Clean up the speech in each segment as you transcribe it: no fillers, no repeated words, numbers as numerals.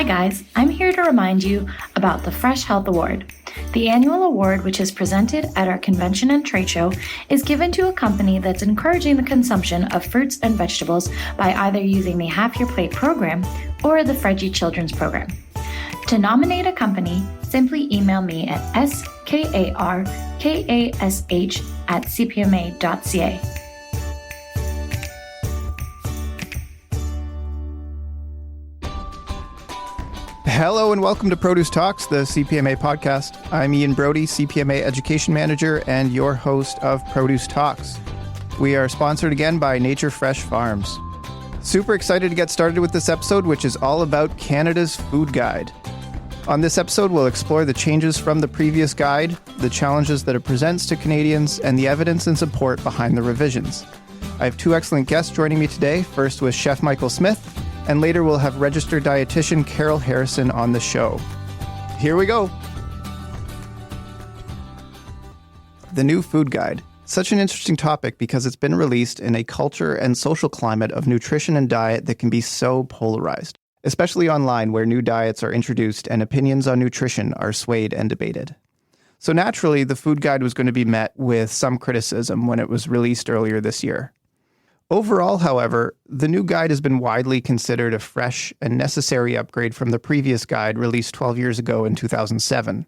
Hi guys, I'm here to remind you about the Fresh Health Award. The annual award, which is presented at our convention and trade show, is given to a company that's encouraging the consumption of fruits and vegetables by either using the Half Your Plate program or the Freggie Children's Program. To nominate a company, simply email me at skarkash@cpma.ca. Hello and welcome to Produce Talks, the CPMA podcast. I'm Ian Brody, CPMA Education Manager and your host of Produce Talks. We are sponsored again by Nature Fresh Farms. Super excited to get started with this episode, which is all about Canada's Food Guide. On this episode, we'll explore the changes from the previous guide, the challenges that it presents to Canadians, and the evidence and support behind the revisions. I have two excellent guests joining me today. First was Chef Michael Smith, and later we'll have registered dietitian Carol Harrison on the show. Here we go. The new food guide. Such an interesting topic because it's been released in a culture and social climate of nutrition and diet that can be so polarized, especially online where new diets are introduced and opinions on nutrition are swayed and debated. So naturally, the food guide was going to be met with some criticism when it was released earlier this year. Overall, however, the new guide has been widely considered a fresh and necessary upgrade from the previous guide released 12 years ago in 2007.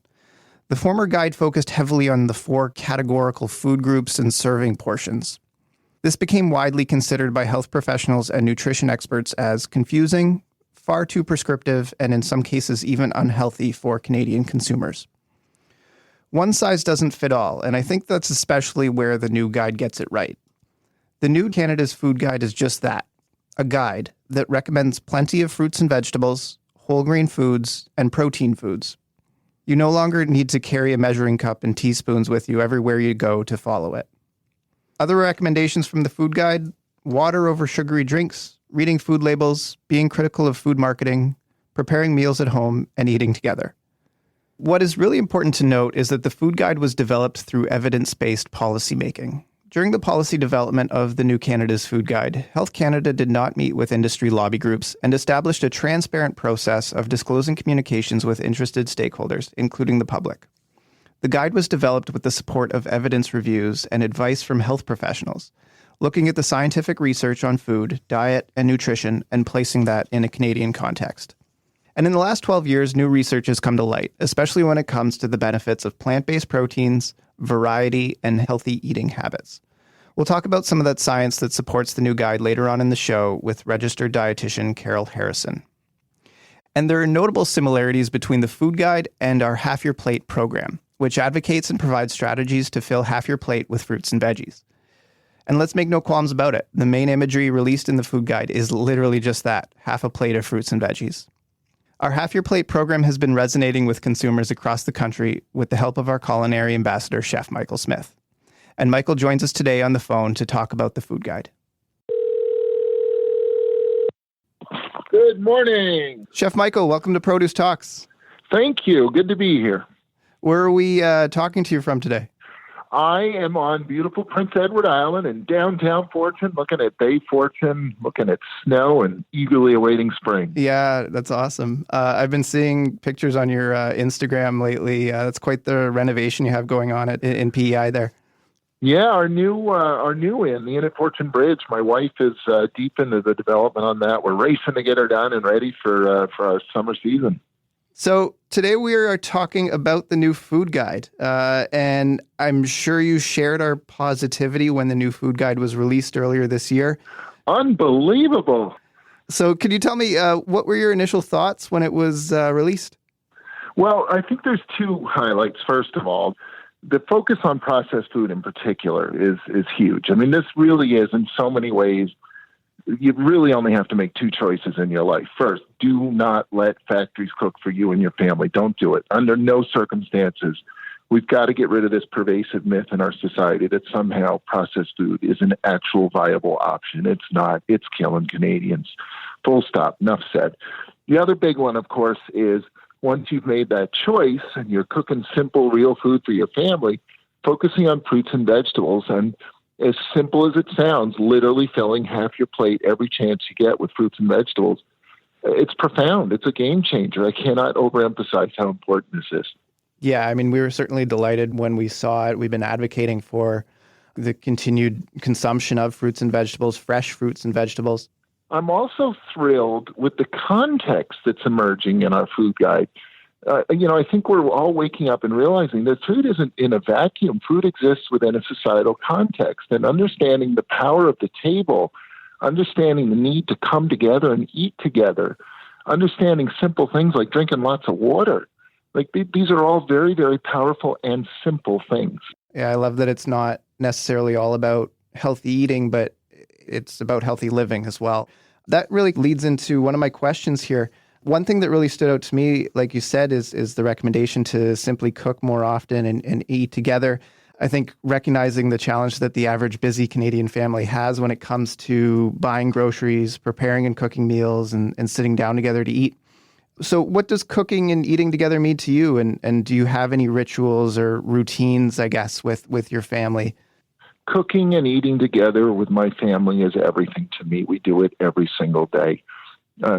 The former guide focused heavily on the 4 categorical food groups and serving portions. This became widely considered by health professionals and nutrition experts as confusing, far too prescriptive, and in some cases even unhealthy for Canadian consumers. One size doesn't fit all, and I think that's especially where the new guide gets it right. The new Canada's Food Guide is just that, a guide that recommends plenty of fruits and vegetables, whole grain foods, and protein foods. You no longer need to carry a measuring cup and teaspoons with you everywhere you go to follow it. Other recommendations from the food guide: water over sugary drinks, reading food labels, being critical of food marketing, preparing meals at home, and eating together. What is really important to note is that the food guide was developed through evidence-based policymaking. During the policy development of the new Canada's Food Guide, Health Canada did not meet with industry lobby groups and established a transparent process of disclosing communications with interested stakeholders, including the public. The guide was developed with the support of evidence reviews and advice from health professionals, looking at the scientific research on food, diet, and nutrition, and placing that in a Canadian context. And in the last 12 years, new research has come to light, especially when it comes to the benefits of plant-based proteins, variety, and healthy eating habits. We'll talk about some of that science that supports the new guide later on in the show with registered dietitian Carol Harrison. And there are notable similarities between the food guide and our Half Your Plate program, which advocates and provides strategies to fill half your plate with fruits and veggies. And let's make no qualms about it. The main imagery released in the food guide is literally just that, half a plate of fruits and veggies. Our Half Your Plate program has been resonating with consumers across the country with the help of our culinary ambassador, Chef Michael Smith. And Michael joins us today on the phone to talk about the food guide. Good morning. Chef Michael, welcome to Produce Talks. Thank you. Good to be here. Where are we talking to you from today? I am on beautiful Prince Edward Island in downtown Fortune, looking at Bay Fortune, looking at snow and eagerly awaiting spring. Yeah, that's awesome. I've been seeing pictures on your Instagram lately. That's quite the renovation you have going on in PEI there. Yeah, our new inn, the Inn at Fortune Bridge. My wife is deep into the development on that. We're racing to get her done and ready for our summer season. So today we are talking about the new food guide, and I'm sure you shared our positivity when the new food guide was released earlier this year. Unbelievable. So could you tell me what were your initial thoughts when it was released? Well, I think there's 2 highlights. First of all, the focus on processed food in particular is huge. I mean, this really is in so many ways. You really only have to make 2 choices in your life. First, do not let factories cook for you and your family. Don't do it. Under no circumstances. We've got to get rid of this pervasive myth in our society that somehow processed food is an actual viable option. It's not. It's killing Canadians. Full stop. Enough said. The other big one, of course, is once you've made that choice and you're cooking simple, real food for your family, focusing on fruits and vegetables. And as simple as it sounds, literally filling half your plate every chance you get with fruits and vegetables it's profound. It's a game changer. I cannot overemphasize how important this is. Yeah, I mean, we were certainly delighted when we saw it. We've been advocating for the continued consumption of fruits and vegetables, fresh fruits and vegetables. I'm also thrilled with the context that's emerging in our food guide. I think we're all waking up and realizing that food isn't in a vacuum. Food exists within a societal context, and understanding the power of the table, understanding the need to come together and eat together, understanding simple things like drinking lots of water. Like these are all very, very powerful and simple things. Yeah, I love that it's not necessarily all about healthy eating, but it's about healthy living as well. That really leads into one of my questions here. One thing that really stood out to me, like you said, is the recommendation to simply cook more often and eat together. I think recognizing the challenge that the average busy Canadian family has when it comes to buying groceries, preparing and cooking meals, and sitting down together to eat. So what does cooking and eating together mean to you? And do you have any rituals or routines, I guess, with your family? Cooking and eating together with my family is everything to me. We do it every single day.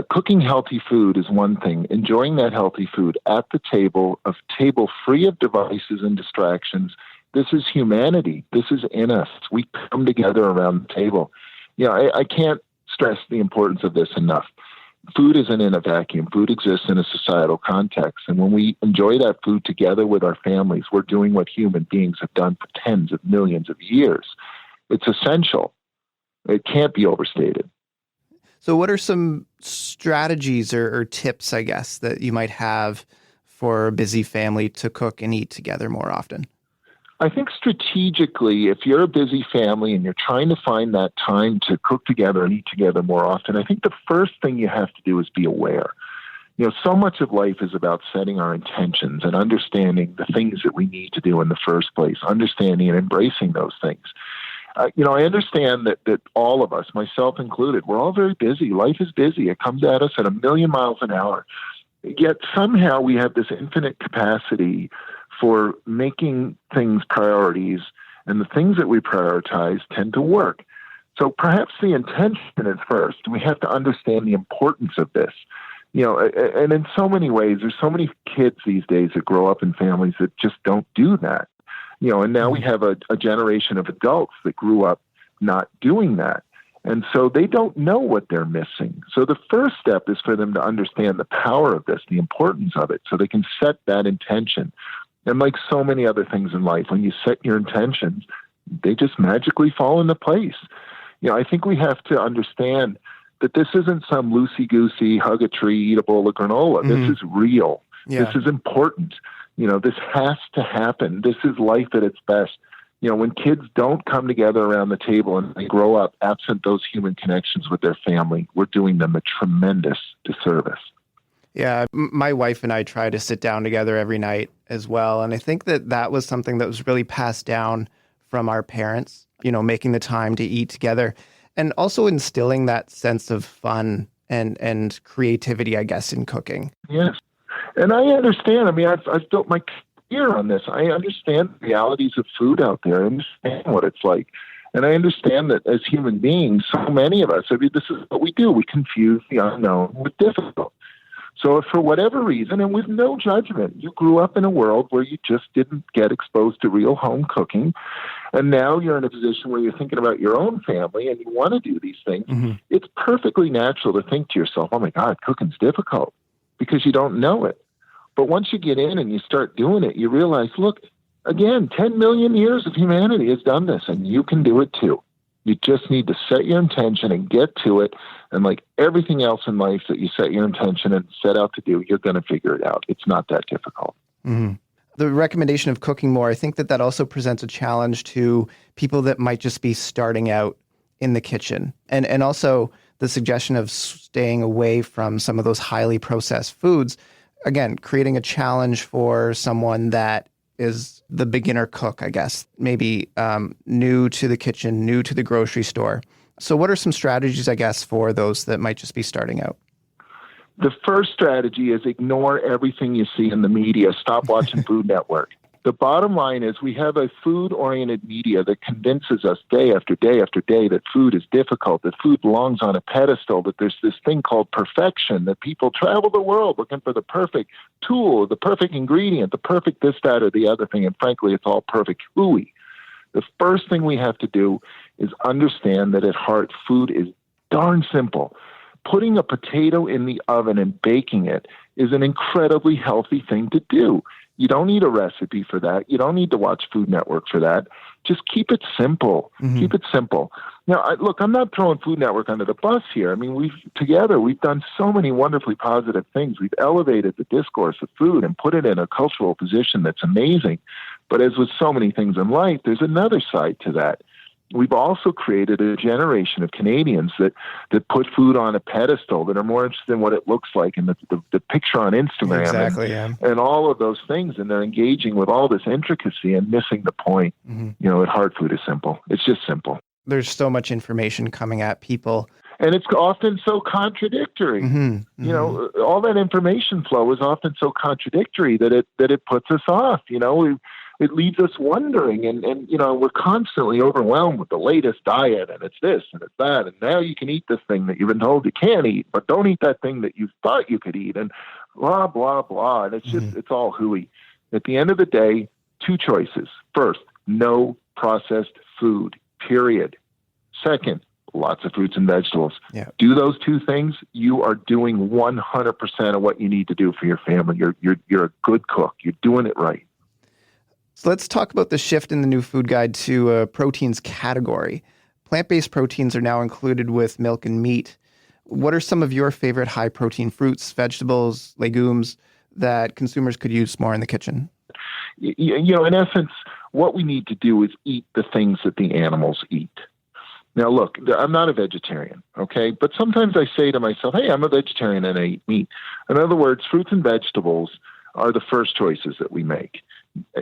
Cooking healthy food is one thing. Enjoying that healthy food at the table, a table free of devices and distractions. This is humanity. This is in us. We come together around the table. I can't stress the importance of this enough. Food isn't in a vacuum. Food exists in a societal context. And when we enjoy that food together with our families, we're doing what human beings have done for tens of millions of years. It's essential. It can't be overstated. So what are some strategies or tips, I guess, that you might have for a busy family to cook and eat together more often? I think strategically, if you're a busy family and you're trying to find that time to cook together and eat together more often, I think the first thing you have to do is be aware. So much of life is about setting our intentions and understanding the things that we need to do in the first place, understanding and embracing those things. I understand that all of us, myself included, we're all very busy. Life is busy. It comes at us at 1,000,000 miles an hour. Yet somehow we have this infinite capacity for making things priorities, and the things that we prioritize tend to work. So perhaps the intention is first. We have to understand the importance of this. And in so many ways, there's so many kids these days that grow up in families that just don't do that. And now we have a generation of adults that grew up not doing that. And so they don't know what they're missing. So the first step is for them to understand the power of this, the importance of it, so they can set that intention. And like so many other things in life, when you set your intentions, they just magically fall into place. I think we have to understand that this isn't some loosey-goosey, hug a tree, eat a bowl of granola. Mm-hmm. This is real. Yeah. This is important. This has to happen. This is life at its best. When kids don't come together around the table and they grow up absent those human connections with their family, we're doing them a tremendous disservice. Yeah, my wife and I try to sit down together every night as well. And I think that was something that was really passed down from our parents, making the time to eat together and also instilling that sense of fun and creativity, I guess, in cooking. Yes. And I understand. I mean, I've built my career on this. I understand the realities of food out there. I understand what it's like. And I understand that as human beings, so many of us, this is what we do. We confuse the unknown with difficult. So if for whatever reason, and with no judgment, you grew up in a world where you just didn't get exposed to real home cooking, and now you're in a position where you're thinking about your own family and you want to do these things, It's perfectly natural to think to yourself, oh my God, cooking's difficult, because you don't know it. But once you get in and you start doing it, you realize, look, again, 10 million years of humanity has done this, and you can do it too. You just need to set your intention and get to it. And like everything else in life that you set your intention and set out to do, you're going to figure it out. It's not that difficult. Mm-hmm. The recommendation of cooking more, I think that also presents a challenge to people that might just be starting out in the kitchen. And also the suggestion of staying away from some of those highly processed foods. Again, creating a challenge for someone that is the beginner cook, I guess, maybe new to the kitchen, new to the grocery store. So what are some strategies, I guess, for those that might just be starting out? The first strategy is ignore everything you see in the media. Stop watching Food Network. The bottom line is we have a food-oriented media that convinces us day after day after day that food is difficult, that food belongs on a pedestal, that there's this thing called perfection, that people travel the world looking for the perfect tool, the perfect ingredient, the perfect this, that, or the other thing, and frankly, it's all perfect hooey. The first thing we have to do is understand that at heart, food is darn simple. Putting a potato in the oven and baking it is an incredibly healthy thing to do. You don't need a recipe for that. You don't need to watch Food Network for that. Just keep it simple. Mm-hmm. Keep it simple. Now, look, I'm not throwing Food Network under the bus here. I mean, we've done so many wonderfully positive things. We've elevated the discourse of food and put it in a cultural position that's amazing. But as with so many things in life, there's another side to that. We've also created a generation of Canadians that put food on a pedestal, that are more interested in what it looks like and the picture on Instagram. Exactly, and all of those things. And they're engaging with all this intricacy and missing the point. Mm-hmm. You know, at heart, food is simple. It's just simple. There's so much information coming at people. And it's often so contradictory. Mm-hmm. Mm-hmm. You know, all that information flow is often so contradictory that it puts us off. You know, it leaves us wondering, and you know, we're constantly overwhelmed with the latest diet, and it's this and it's that, and now you can eat this thing that you've been told you can't eat, but don't eat that thing that you thought you could eat, and blah blah blah, and it's just it's all hooey. At the end of the day, two choices. First, no processed food. Period. Second, lots of fruits and vegetables. Yeah. Do those two things, you are doing 100% of what you need to do for your family. You're a good cook. You're doing it right. So let's talk about the shift in the new food guide to a proteins category. Plant-based proteins are now included with milk and meat. What are some of your favorite high-protein fruits, vegetables, legumes that consumers could use more in the kitchen? You know, in essence, what we need to do is eat the things that the animals eat. Now, look, I'm not a vegetarian, okay? But sometimes I say to myself, hey, I'm a vegetarian and I eat meat. In other words, fruits and vegetables are the first choices that we make.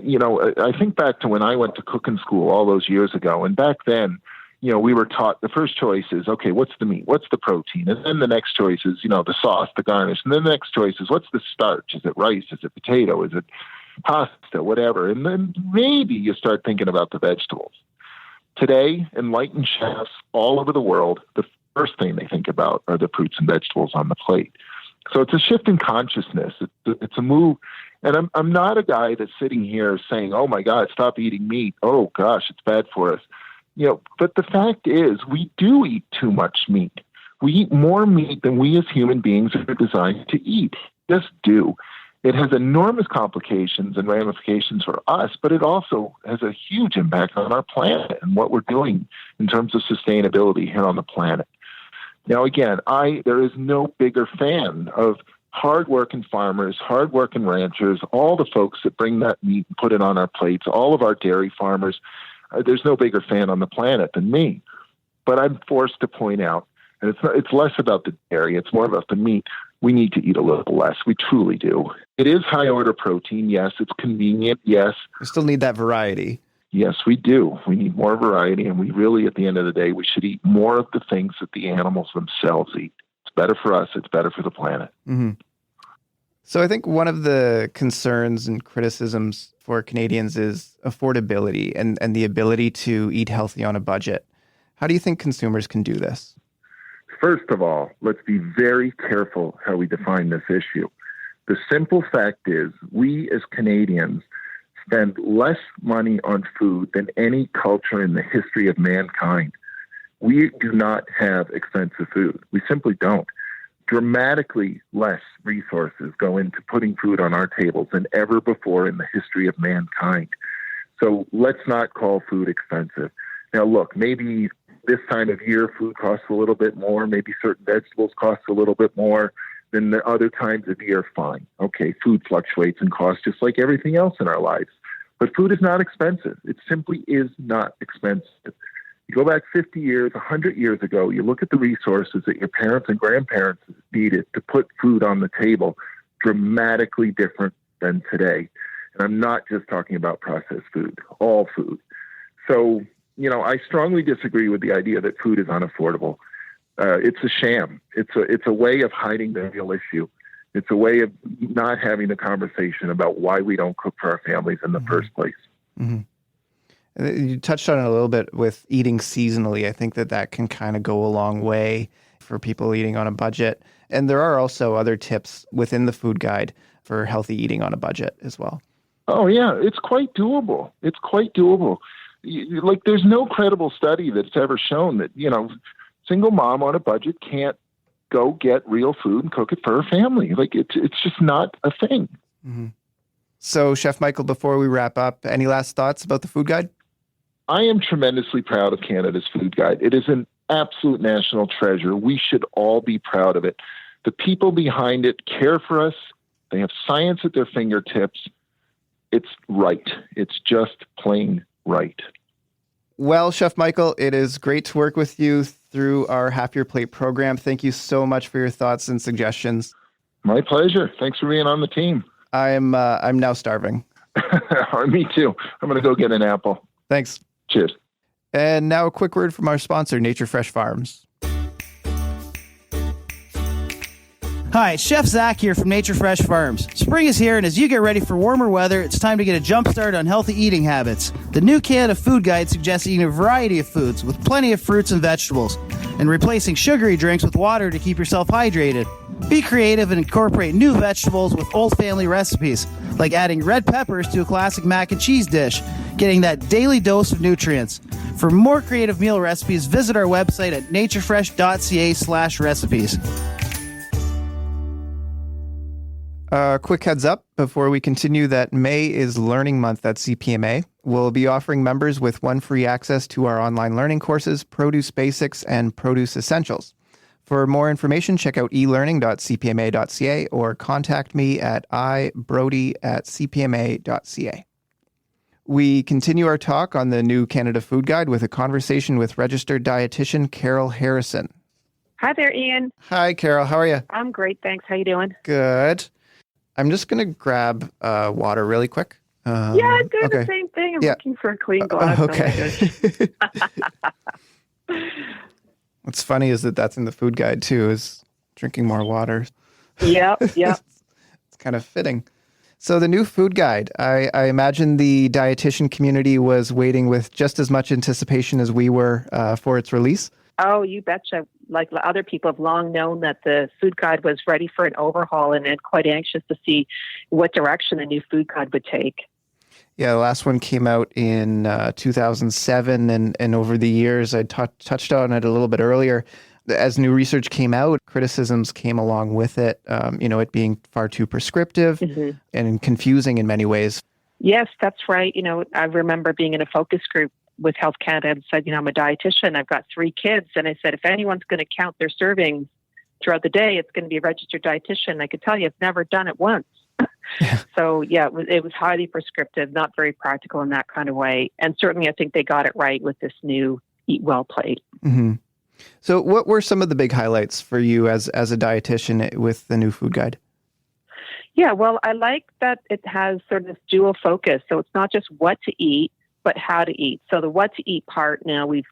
You know, I think back to when I went to cooking school all those years ago, and back then, you know, we were taught the first choice is, okay, what's the meat? What's the protein? And then the next choice is, you know, the sauce, the garnish. And then the next choice is, what's the starch? Is it rice? Is it potato? Is it pasta? Whatever. And then maybe you start thinking about the vegetables. Today, enlightened chefs all over the world, the first thing they think about are the fruits and vegetables on the plate. So it's a shift in consciousness. It's a move. And I'm not a guy that's sitting here saying, oh, my God, stop eating meat. Oh, gosh, it's bad for us. You know, but the fact is we do eat too much meat. We eat more meat than we as human beings are designed to eat. Just do. It has enormous complications and ramifications for us, but it also has a huge impact on our planet and what we're doing in terms of sustainability here on the planet. Now, again, there is no bigger fan of hardworking farmers, hardworking ranchers, all the folks that bring that meat and put it on our plates, all of our dairy farmers. There's no bigger fan on the planet than me. But I'm forced to point out, and it's less about the dairy, it's more about the meat. We need to eat a little less. We truly do. It is high order protein. Yes. It's convenient. Yes. We still need that variety. Yes, we do. We need more variety. And we really, at the end of the day, we should eat more of the things that the animals themselves eat. It's better for us. It's better for the planet. Mm-hmm. So I think one of the concerns and criticisms for Canadians is affordability and the ability to eat healthy on a budget. How do you think consumers can do this? First of all, let's be very careful how we define this issue. The simple fact is we as Canadians spend less money on food than any culture in the history of mankind. We do not have expensive food. We simply don't. Dramatically less resources go into putting food on our tables than ever before in the history of mankind. So let's not call food expensive. Now, look, maybe this time of year food costs a little bit more. Maybe certain vegetables cost a little bit more than the other times of year. Fine. Okay, food fluctuates in cost just like everything else in our lives. But food is not expensive. It simply is not expensive. You go back 50 years, 100 years ago, you look at the resources that your parents and grandparents needed to put food on the table, dramatically different than today. And I'm not just talking about processed food, all food. So, you know, I strongly disagree with the idea that food is unaffordable. It's a sham. It's a way of hiding the real issue. It's a way of not having the conversation about why we don't cook for our families in the first place. Mm-hmm. You touched on it a little bit with eating seasonally. I think that can kind of go a long way for people eating on a budget. And there are also other tips within the food guide for healthy eating on a budget as well. Oh, yeah, it's quite doable. It's quite doable. Like, there's no credible study that's ever shown that, single mom on a budget can't go get real food and cook it for her family. Like, it's just not a thing. Mm-hmm. So, Chef Michael, before we wrap up, any last thoughts about the food guide? I am tremendously proud of Canada's food guide. It is an absolute national treasure. We should all be proud of it. The people behind it care for us. They have science at their fingertips. It's right. It's just plain right. Well, Chef Michael, it is great to work with you through our Half Your Plate program. Thank you so much for your thoughts and suggestions. My pleasure. Thanks for being on the team. I'm now starving. Me too. I'm going to go get an apple. Thanks. Cheers. And now a quick word from our sponsor, Nature Fresh Farms. Hi, it's Chef Zach here from Nature Fresh Farms. Spring is here, and as you get ready for warmer weather, it's time to get a jump start on healthy eating habits. The new Canada Food Guide suggests eating a variety of foods with plenty of fruits and vegetables, and replacing sugary drinks with water to keep yourself hydrated. Be creative and incorporate new vegetables with old family recipes, like adding red peppers to a classic mac and cheese dish, getting that daily dose of nutrients. For more creative meal recipes, visit our website at naturefresh.ca/recipes. Quick heads up before we continue that May is Learning Month at CPMA. We'll be offering members with one free access to our online learning courses, Produce Basics and Produce Essentials. For more information, check out elearning.cpma.ca or contact me at ibrody@cpma.ca. We continue our talk on the new Canada Food Guide with a conversation with registered dietitian Carol Harrison. Hi there, Ian. Hi, Carol. How are you? I'm great, thanks. How you doing? Good. I'm just going to grab water really quick. I'm doing the same thing. I'm looking for a clean glass. Okay. What's funny is that's in the food guide too, is drinking more water. Yep. It's kind of fitting. So the new food guide, I imagine the dietitian community was waiting with just as much anticipation as we were for its release. Oh, you betcha. Like other people have long known that the food guide was ready for an overhaul and quite anxious to see what direction the new food guide would take. Yeah, the last one came out in 2007, and over the years, I touched on it a little bit earlier. As new research came out, criticisms came along with it, it being far too prescriptive and confusing in many ways. Yes, that's right. I remember being in a focus group with Health Canada and said, I'm a dietitian. I've got 3 kids. And I said, if anyone's going to count their servings throughout the day, it's going to be a registered dietitian. I could tell you, I've never done it once. So, it was highly prescriptive, not very practical in that kind of way. And certainly, I think they got it right with this new Eat Well plate. Mm-hmm. So what were some of the big highlights for you as a dietitian with the new food guide? Yeah, well, I like that it has sort of this dual focus. So it's not just what to eat, but how to eat. So the what to eat part, now we've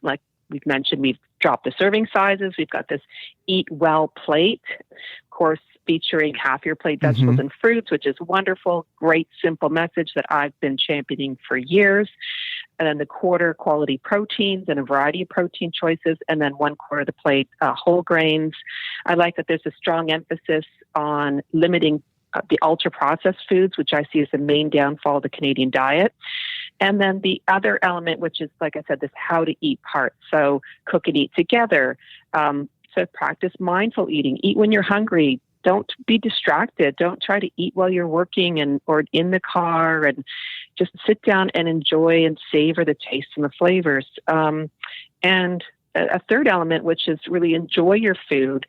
mentioned, we've dropped the serving sizes. We've got this Eat Well plate, of course, featuring half your plate vegetables and fruits, which is wonderful. Great, simple message that I've been championing for years. And then the quarter quality proteins and a variety of protein choices. And then 1/4 of the plate, whole grains. I like that there's a strong emphasis on limiting the ultra-processed foods, which I see as the main downfall of the Canadian diet. And then the other element, which is, like I said, this how to eat part. So cook and eat together. So practice mindful eating. Eat when you're hungry. Don't be distracted. Don't try to eat while you're working or in the car, and just sit down and enjoy and savor the taste and the flavors. And a third element, which is really enjoy your food.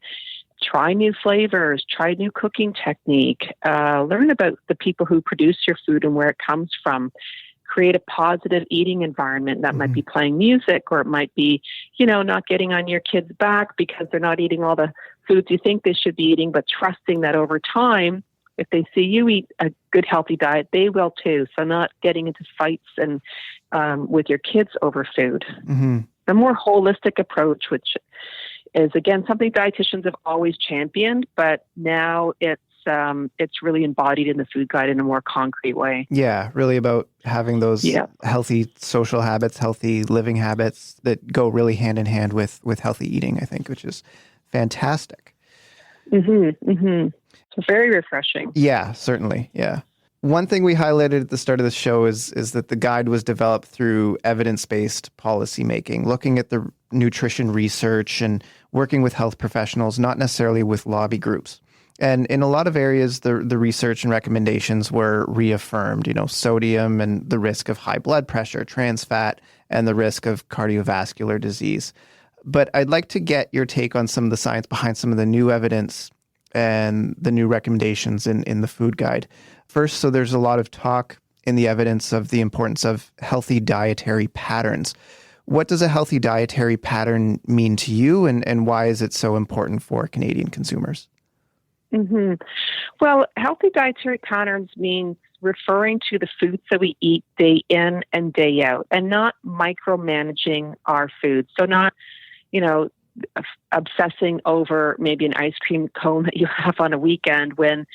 Try new flavors, try new cooking technique, learn about the people who produce your food and where it comes from. Create a positive eating environment. That might be playing music, or it might be, not getting on your kids' back because they're not eating all the foods you think they should be eating, but trusting that over time, if they see you eat a good, healthy diet, they will too. So not getting into fights and with your kids over food. A more holistic approach, which is, again, something dietitians have always championed, but now it's it's really embodied in the food guide in a more concrete way. Yeah, really about having those Yeah. healthy social habits, healthy living habits that go really hand in hand with healthy eating, I think, which is fantastic. So very refreshing. Yeah, certainly. Yeah. One thing we highlighted at the start of the show is that the guide was developed through evidence-based policy making, looking at the nutrition research and working with health professionals, not necessarily with lobby groups. And in a lot of areas, the research and recommendations were reaffirmed, sodium and the risk of high blood pressure, trans fat, and the risk of cardiovascular disease. But I'd like to get your take on some of the science behind some of the new evidence and the new recommendations in the food guide. First, so there's a lot of talk in the evidence of the importance of healthy dietary patterns. What does a healthy dietary pattern mean to you, and why is it so important for Canadian consumers? Well, healthy dietary patterns means referring to the foods that we eat day in and day out, and not micromanaging our food. So not, obsessing over maybe an ice cream cone that you have on a weekend when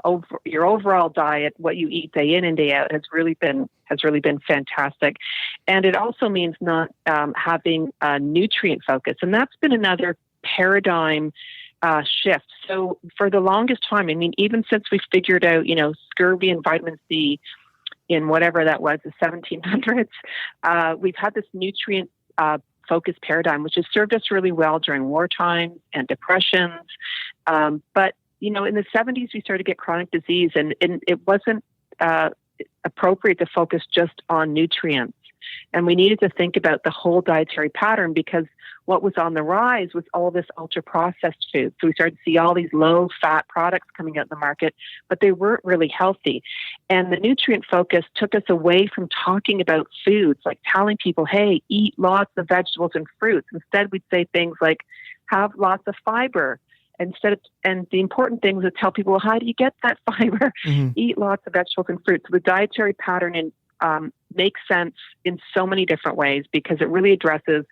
over your overall diet, what you eat day in and day out, has really been fantastic. And it also means not having a nutrient focus, and that's been another paradigm shift. So for the longest time, even since we figured out, scurvy and vitamin C in whatever that was, the 1700s, we've had this nutrient focused paradigm, which has served us really well during wartime and depressions. But in the 70s, we started to get chronic disease, and it wasn't appropriate to focus just on nutrients. And we needed to think about the whole dietary pattern, because what was on the rise was all this ultra-processed food. So we started to see all these low-fat products coming out in the market, but they weren't really healthy. And the nutrient focus took us away from talking about foods, like telling people, hey, eat lots of vegetables and fruits. Instead, we'd say things like, have lots of fiber. And the important thing was to tell people, well, how do you get that fiber? Eat lots of vegetables and fruits. So the dietary pattern makes sense in so many different ways, because it really addresses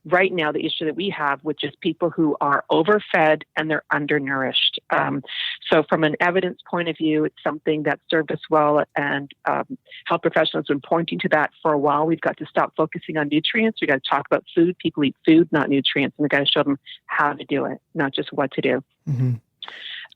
right now the issue that we have, which is people who are overfed and they're undernourished. So from an evidence point of view, it's something that served us well, and health professionals have been pointing to that for a while. We've got to stop focusing on nutrients. We've got to talk about food. People eat food, not nutrients, and we've got to show them how to do it, not just what to do.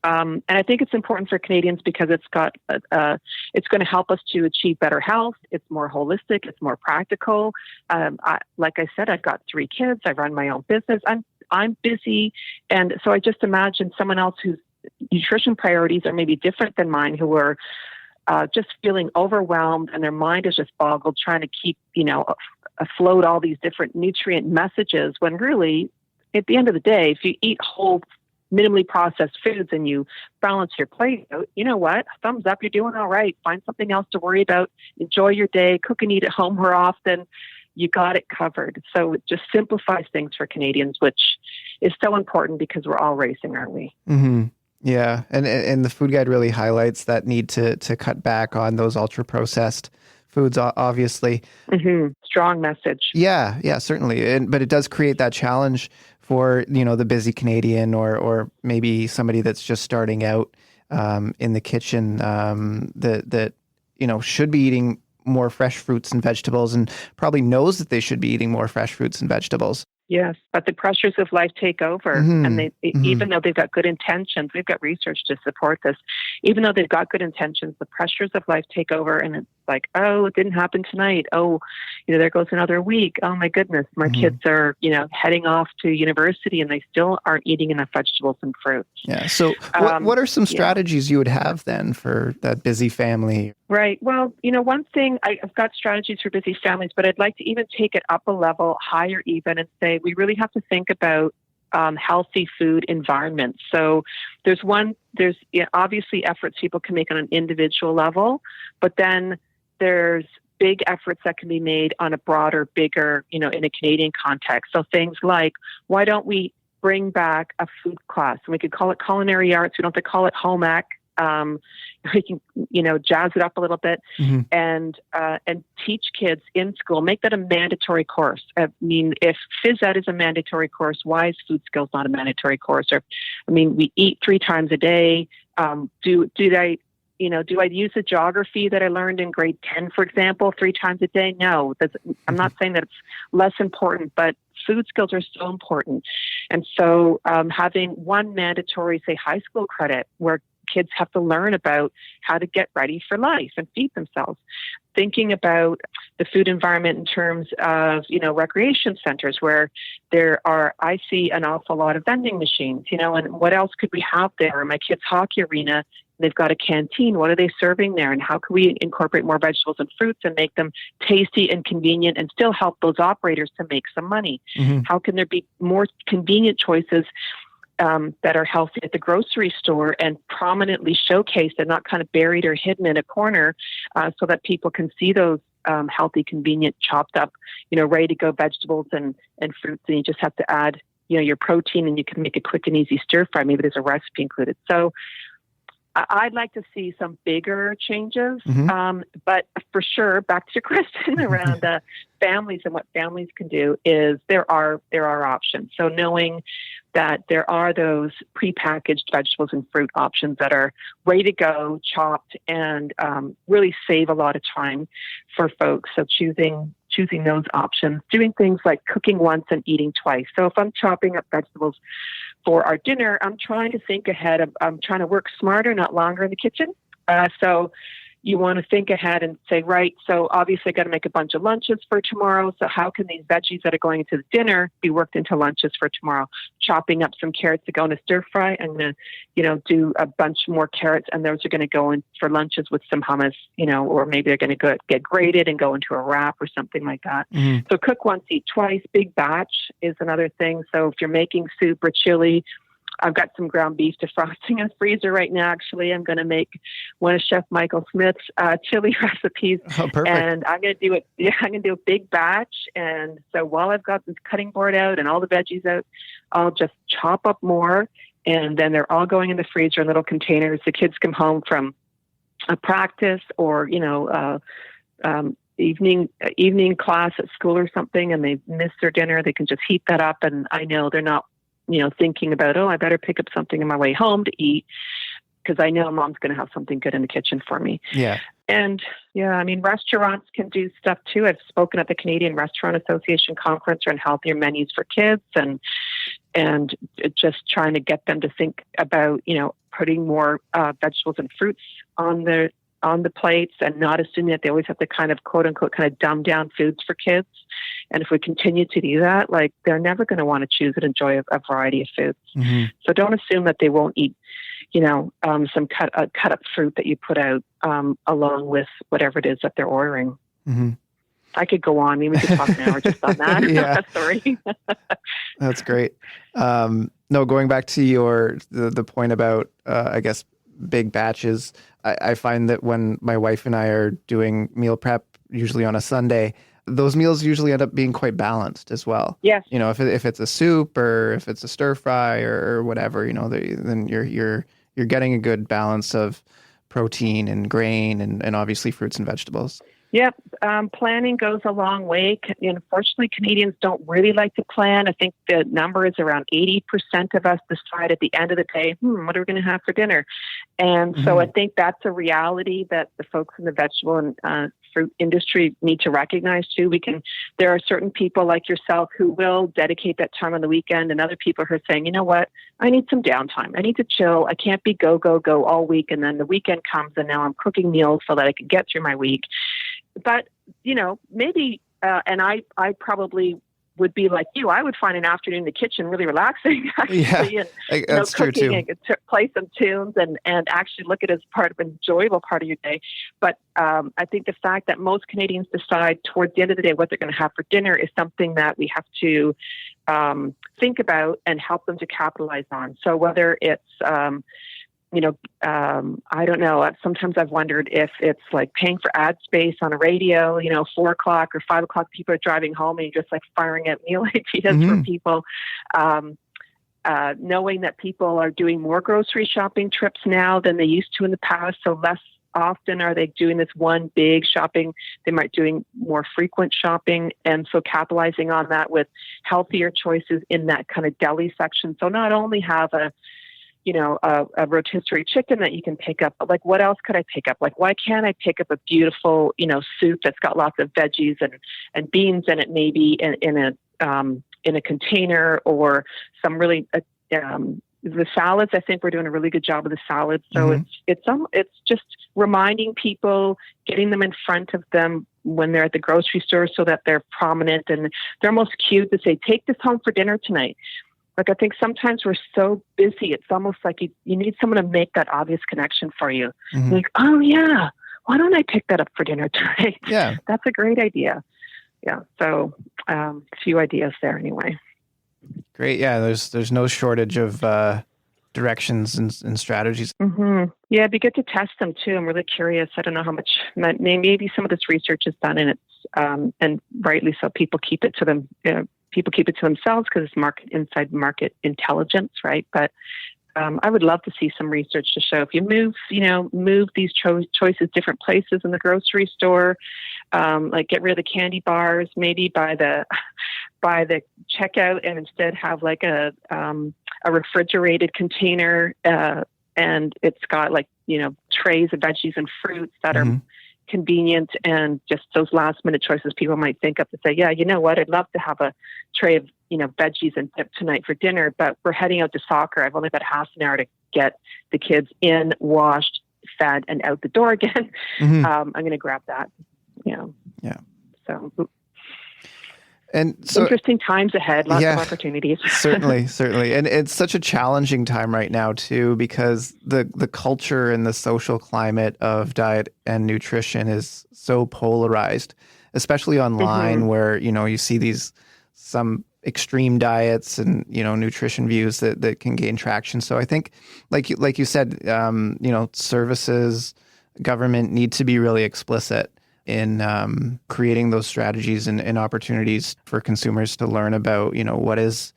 And I think it's important for Canadians because it's going to help us to achieve better health. It's more holistic. It's more practical. Like I said, I've got 3 kids. I run my own business. I'm busy. And so I just imagine someone else whose nutrition priorities are maybe different than mine, who are just feeling overwhelmed and their mind is just boggled, trying to keep, afloat all these different nutrient messages, when really, at the end of the day, if you eat whole, minimally processed foods and you balance your plate out, you know what? Thumbs up, you're doing all right. Find something else to worry about. Enjoy your day. Cook and eat at home more often. You got it covered. So it just simplifies things for Canadians, which is so important because we're all racing, aren't we? Yeah. And the food guide really highlights that need to cut back on those ultra processed foods, obviously. Strong message. Yeah, certainly. But it does create that challenge for, the busy Canadian or maybe somebody that's just starting out in the kitchen that should be eating more fresh fruits and vegetables, and probably knows that they should be eating more fresh fruits and vegetables. Yes, but the pressures of life take over, and they, even though they've got good intentions, we've got research to support this. Even though they've got good intentions, the pressures of life take over, and it's like, oh, it didn't happen tonight. Oh, there goes another week. Oh my goodness, my kids are, heading off to university, and they still aren't eating enough vegetables and fruits. Yeah. So, what are some strategies you would have then for that busy family? Right. Well, one thing, I've got strategies for busy families, but I'd like to even take it up a level higher even and say we really have to think about healthy food environments. So there's obviously efforts people can make on an individual level, but then there's big efforts that can be made on a broader, bigger, in a Canadian context. So things like, why don't we bring back a food class? And we could call it culinary arts. We don't have to call it home ec. We can, jazz it up a little bit and teach kids in school, make that a mandatory course. I mean, if phys ed is a mandatory course, why is food skills not a mandatory course? Or, we eat 3 times a day. Do I use the geography that I learned in grade 10, for example, 3 times a day? No, I'm not saying that it's less important, but food skills are so important. And so having one mandatory, say, high school credit where kids have to learn about how to get ready for life and feed themselves. Thinking about the food environment in terms of, recreation centers where I see an awful lot of vending machines, and what else could we have there? My kids' hockey arena, they've got a canteen. What are they serving there? And how can we incorporate more vegetables and fruits and make them tasty and convenient and still help those operators to make some money? How can there be more convenient choices that are healthy at the grocery store and prominently showcased and not kind of buried or hidden in a corner so that people can see those healthy, convenient, chopped up, ready to go vegetables and fruits. And you just have to add, your protein and you can make a quick and easy stir fry. Maybe there's a recipe included. So I'd like to see some bigger changes. But for sure, back to your question around families and what families can do is there are options. So knowing that there are those prepackaged vegetables and fruit options that are ready to go, chopped, and really save a lot of time for folks. So choosing those options, doing things like cooking once and eating twice. So if I'm chopping up vegetables for our dinner, I'm trying to think ahead. I'm trying to work smarter, not longer in the kitchen. So you want to think ahead and say, right, so obviously I got to make a bunch of lunches for tomorrow. So how can these veggies that are going into the dinner be worked into lunches for tomorrow? Chopping up some carrots to go in a stir fry. I'm going to, do a bunch more carrots, and those are going to go in for lunches with some hummus, or maybe they're going to get grated and go into a wrap or something like that. So cook once, eat twice. Big batch is another thing. So if you're making soup or chili, I've got some ground beef defrosting in the freezer right now. Actually, I'm going to make one of Chef Michael Smith's chili recipes. Oh, perfect. And I'm going to do it. Yeah, I'm going to do a big batch. And so while I've got this cutting board out and all the veggies out, I'll just chop up more. And then they're all going in the freezer in little containers. The kids come home from a practice or, evening class at school or something, and they miss their dinner. They can just heat that up. And I know they're not thinking about, I better pick up something on my way home to eat because I know mom's going to have something good in the kitchen for me. Yeah. And restaurants can do stuff too. I've spoken at the Canadian Restaurant Association conference on healthier menus for kids and just trying to get them to think about, putting more vegetables and fruits on the plates and not assuming that they always have to kind of quote unquote kind of dumb down foods for kids. And if we continue to do that, they're never going to want to choose and enjoy a variety of foods. So don't assume that they won't eat, some cut up fruit that you put out along with whatever it is that they're ordering. I could go on. We could talk an hour just on that. Yeah. Sorry. That's great. No, going back to the point about, I guess, big batches, I find that when my wife and I are doing meal prep, usually on a Sunday, those meals usually end up being quite balanced as well. Yes. If it's a soup or if it's a stir fry or whatever, then you're getting a good balance of protein and grain and obviously fruits and vegetables. Yep. Planning goes a long way. Unfortunately, Canadians don't really like to plan. I think the number is around 80% of us decide at the end of the day, what are we going to have for dinner? And so I think that's a reality that the folks in the vegetable and fruit industry need to recognize too. There are certain people like yourself who will dedicate that time on the weekend, and other people who are saying, you know what, I need some downtime. I need to chill. I can't be go all week. And then the weekend comes and now I'm cooking meals so that I can get through my week. But, maybe, and I probably would be like you. I would find an afternoon in the kitchen really relaxing, actually. Yeah, and, that's cooking true too. and play some tunes and actually look at it as part of an enjoyable part of your day. But I think the fact that most Canadians decide towards the end of the day what they're going to have for dinner is something that we have to think about and help them to capitalize on. So whether it's I don't know. Sometimes I've wondered if it's like paying for ad space on a radio, 4 o'clock or 5 o'clock, people are driving home and you're just like firing out meal ideas for people. knowing that people are doing more grocery shopping trips now than they used to in the past. So less often are they doing this one big shopping. They might doing more frequent shopping. And so capitalizing on that with healthier choices in that kind of deli section. So not only have a rotisserie chicken that you can pick up, but like, what else could I pick up? Like, why can't I pick up a beautiful, soup that's got lots of veggies and beans in it, maybe in a container, or some really, the salads. I think we're doing a really good job of the salads. So it's just reminding people, getting them in front of them when they're at the grocery store so that they're prominent and they're almost cute to say, take this home for dinner tonight. Like, I think sometimes we're so busy, it's almost like you need someone to make that obvious connection for you. Like, oh yeah, why don't I pick that up for dinner tonight? Yeah. That's a great idea. Yeah. So a few ideas there anyway. Great. Yeah. There's no shortage of directions and strategies. Yeah. It'd be good to test them too. I'm really curious. I don't know how much, maybe some of this research is done and it's, and rightly so, people keep it to them. People keep it to themselves because it's inside market intelligence, right? But I would love to see some research to show if you move these choices different places in the grocery store, like get rid of the candy bars, maybe by the checkout, and instead have like a refrigerated container, and it's got like trays of veggies and fruits that are convenient, and just those last minute choices people might think of to say, yeah, you know what, I'd love to have a tray of veggies and dip tonight for dinner, but we're heading out to soccer. I've only got half an hour to get the kids in, washed, fed, and out the door again. I'm going to grab that. Yeah. So. And so, interesting times ahead, lots of opportunities. certainly. And it's such a challenging time right now too, because the culture and the social climate of diet and nutrition is so polarized, especially online where, you see some extreme diets and, nutrition views that can gain traction. So I think like you said, services, government need to be really explicit in creating those strategies and opportunities for consumers to learn about, what is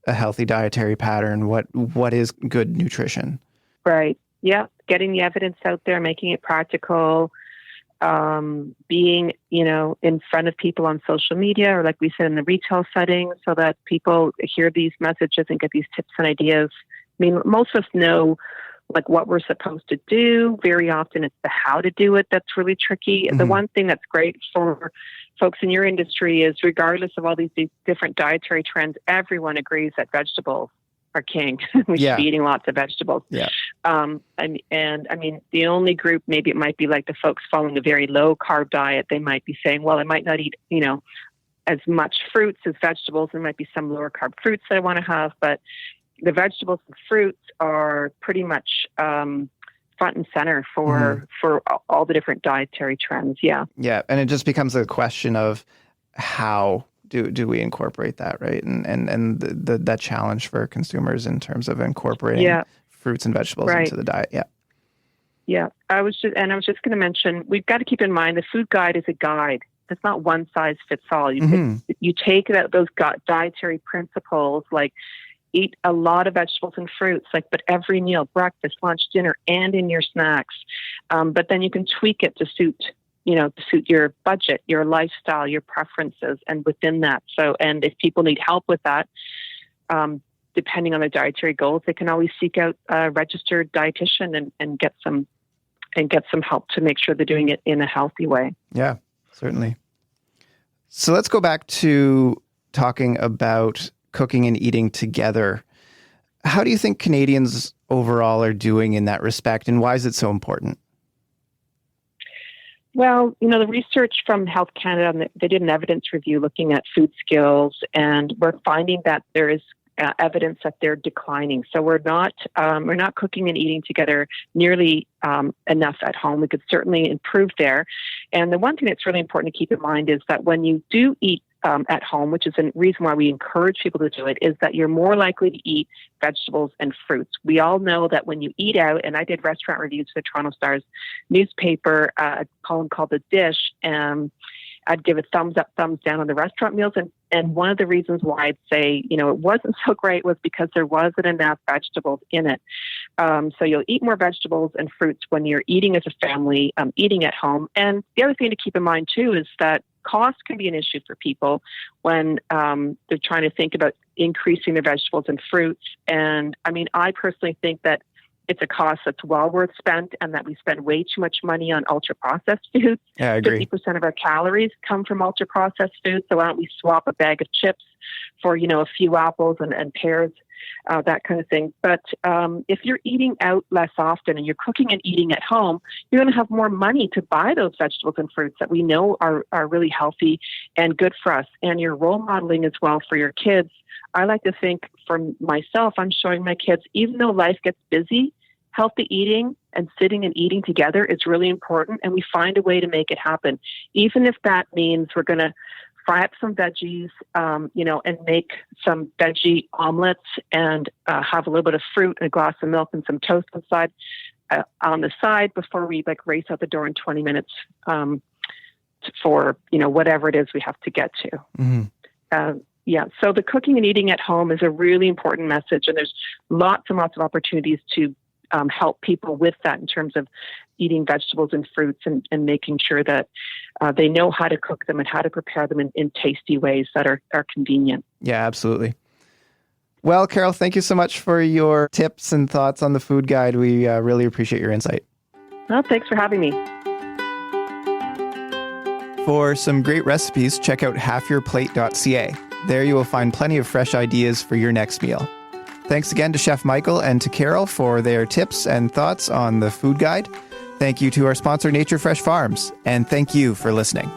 a healthy dietary pattern, what is good nutrition. Right. Yeah. Getting the evidence out there, making it practical, being, in front of people on social media, or like we said, in the retail setting, so that people hear these messages and get these tips and ideas. I mean, most of us know like what we're supposed to do. Very often it's the how to do it that's really tricky. The one thing that's great for folks in your industry is, regardless of all these different dietary trends, everyone agrees that vegetables are king. We should be eating lots of vegetables. Yeah. And I mean, the only group, maybe it might be like the folks following a very low carb diet, they might be saying, well, I might not eat, as much fruits as vegetables. There might be some lower carb fruits that I want to have, but the vegetables and fruits are pretty much front and center for all the different dietary trends. Yeah. Yeah. And it just becomes a question of how do we incorporate that, right? And that challenge for consumers in terms of incorporating fruits and vegetables into the diet. Yeah. Yeah. I was just going to mention, we've got to keep in mind the food guide is a guide. It's not one size fits all. You take those dietary principles, like eat a lot of vegetables and fruits, but every meal, breakfast, lunch, dinner, and in your snacks. But then you can tweak it to suit your budget, your lifestyle, your preferences, and within that. So, and if people need help with that, depending on their dietary goals, they can always seek out a registered dietitian and get some help to make sure they're doing it in a healthy way. Yeah, certainly. So let's go back to talking about cooking and eating together. How do you think Canadians overall are doing in that respect, and why is it so important? Well, the research from Health Canada, they did an evidence review looking at food skills, and we're finding that there is evidence that they're declining. So we're not cooking and eating together nearly enough at home. We could certainly improve there. And the one thing that's really important to keep in mind is that when you do eat at home, which is a reason why we encourage people to do it, is that you're more likely to eat vegetables and fruits. We all know that when you eat out, and I did restaurant reviews for the Toronto Star's newspaper, a column called The Dish, I'd give a thumbs up, thumbs down on the restaurant meals. And one of the reasons why I'd say, it wasn't so great was because there wasn't enough vegetables in it. So you'll eat more vegetables and fruits when you're eating as a family, eating at home. And the other thing to keep in mind too is that cost can be an issue for people when they're trying to think about increasing their vegetables and fruits. And I mean, I personally think that it's a cost that's well worth spent, and that we spend way too much money on ultra-processed foods. Yeah, I agree. 50% of our calories come from ultra-processed foods. So why don't we swap a bag of chips for, a few apples and pears, that kind of thing. But if you're eating out less often and you're cooking and eating at home, you're going to have more money to buy those vegetables and fruits that we know are really healthy and good for us. And you're role modeling as well for your kids. I like to think for myself, I'm showing my kids, even though life gets busy, healthy eating and sitting and eating together is really important, and we find a way to make it happen. Even if that means we're going to fry up some veggies, and make some veggie omelets and have a little bit of fruit and a glass of milk and some toast on the side before we race out the door in 20 minutes for, whatever it is we have to get to. Mm-hmm. So the cooking and eating at home is a really important message, and there's lots and lots of opportunities to help people with that in terms of eating vegetables and fruits and making sure that they know how to cook them and how to prepare them in tasty ways that are convenient. Yeah, absolutely. Well, Carol, thank you so much for your tips and thoughts on the food guide. We really appreciate your insight. Well, thanks for having me. For some great recipes, check out halfyourplate.ca. There you will find plenty of fresh ideas for your next meal. Thanks again to Chef Michael and to Carol for their tips and thoughts on the food guide. Thank you to our sponsor, Nature Fresh Farms, and thank you for listening.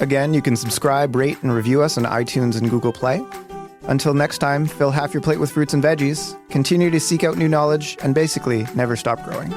Again, you can subscribe, rate, and review us on iTunes and Google Play. Until next time, fill half your plate with fruits and veggies, continue to seek out new knowledge, and basically never stop growing.